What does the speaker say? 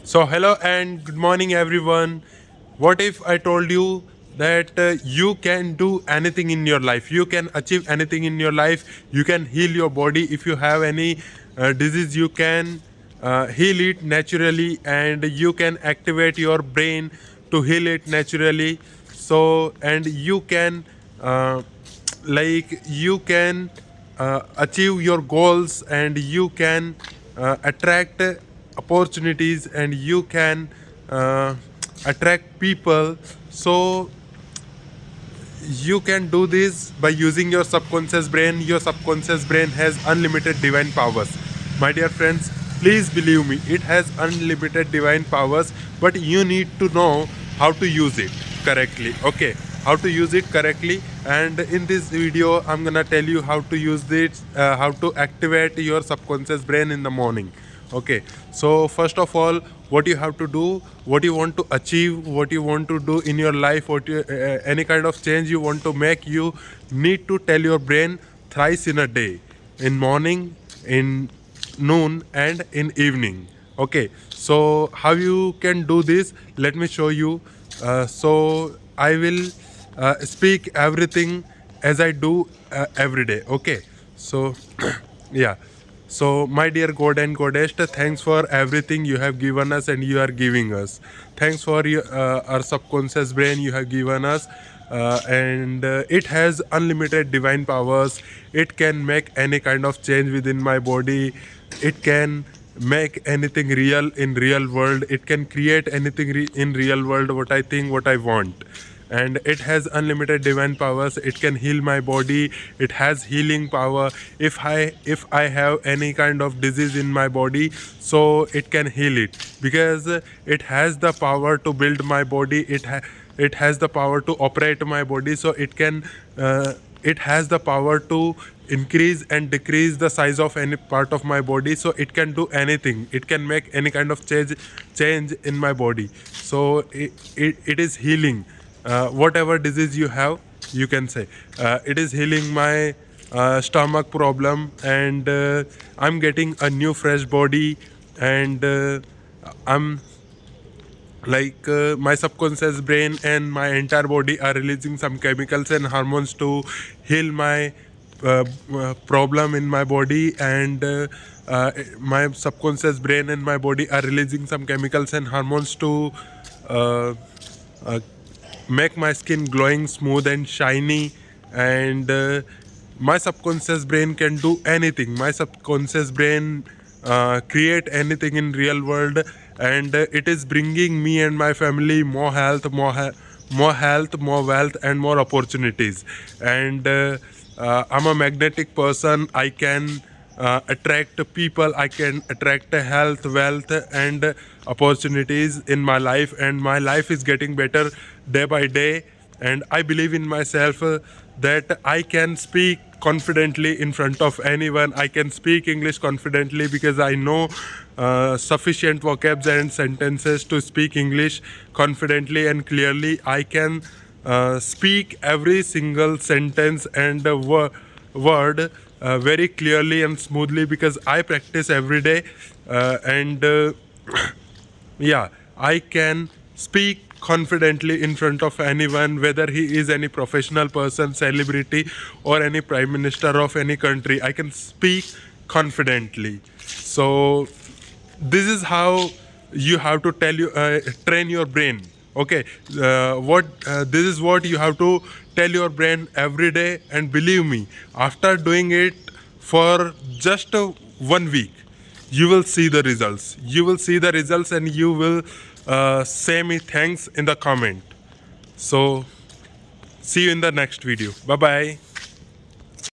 So, hello and good morning, everyone. What if I told you that you can do anything in your life? You can achieve anything in your life. You can heal your body. If you have any disease, you can heal it naturally, and you can activate your brain to heal it naturally. So, and you can, you can achieve your goals, and you can attract opportunities, and you can uh, attract people. So you can do this by using your subconscious brain. Your subconscious brain has unlimited divine powers, my dear friends. Please believe me, it has unlimited divine powers, but you need to know how to use it correctly. Okay, how to use it correctly. And in this video I'm gonna tell you how to use this, how to activate your subconscious brain in the morning. Okay, so first of all, what you have to do, what you want to achieve, what you want to do in your life, any kind of change you want to make, you need to tell your brain thrice in a day: in morning, in noon, and in evening. Okay, so how you can do this, let me show you. So I will speak everything as I do every day. Okay, so yeah. So, my dear God and Goddess, thanks for everything you have given us and you are giving us. Thanks for our subconscious brain you have given us. And it has unlimited divine powers. It can make any kind of change within my body. It can make anything real in real world. It can create anything in real world, what I think, what I want. And it has unlimited divine powers. It can heal my body. It has healing power. If I have any kind of disease in my body, so it can heal it, because it has the power to build my body. It has the power to operate my body. So it has the power to increase and decrease the size of any part of my body. So it can do anything. It can make any kind of change in my body. So it is healing whatever disease you have. You can say it is healing my stomach problem, and I'm getting a new fresh body. And I'm my subconscious brain and my entire body are releasing some chemicals and hormones to heal my problem in my body. And my subconscious brain and my body are releasing some chemicals and hormones to uh, uh, make my skin glowing, smooth and shiny. And my subconscious brain can do anything. My subconscious brain create anything in real world. And it is bringing me and my family more health, more health, more wealth, and more opportunities. And I'm a magnetic person. I can attract people. I can attract health, wealth, and opportunities in my life. And my life is getting better day by day. And I believe in myself that I can speak confidently in front of anyone. I can speak English confidently because I know sufficient vocabs and sentences to speak English confidently and clearly. I can speak every single sentence and word very clearly and smoothly because I practice every day. And yeah, I can speak confidently in front of anyone, whether he is any professional person, celebrity, or any prime minister of any country. I can speak confidently. So this is how you have to train your brain. Okay, what this is what you have to tell your brain every day. And believe me, after doing it for just 1 week, you will see the results. You will see the results, and you will say me thanks in the comment. So see you in the next video. Bye bye.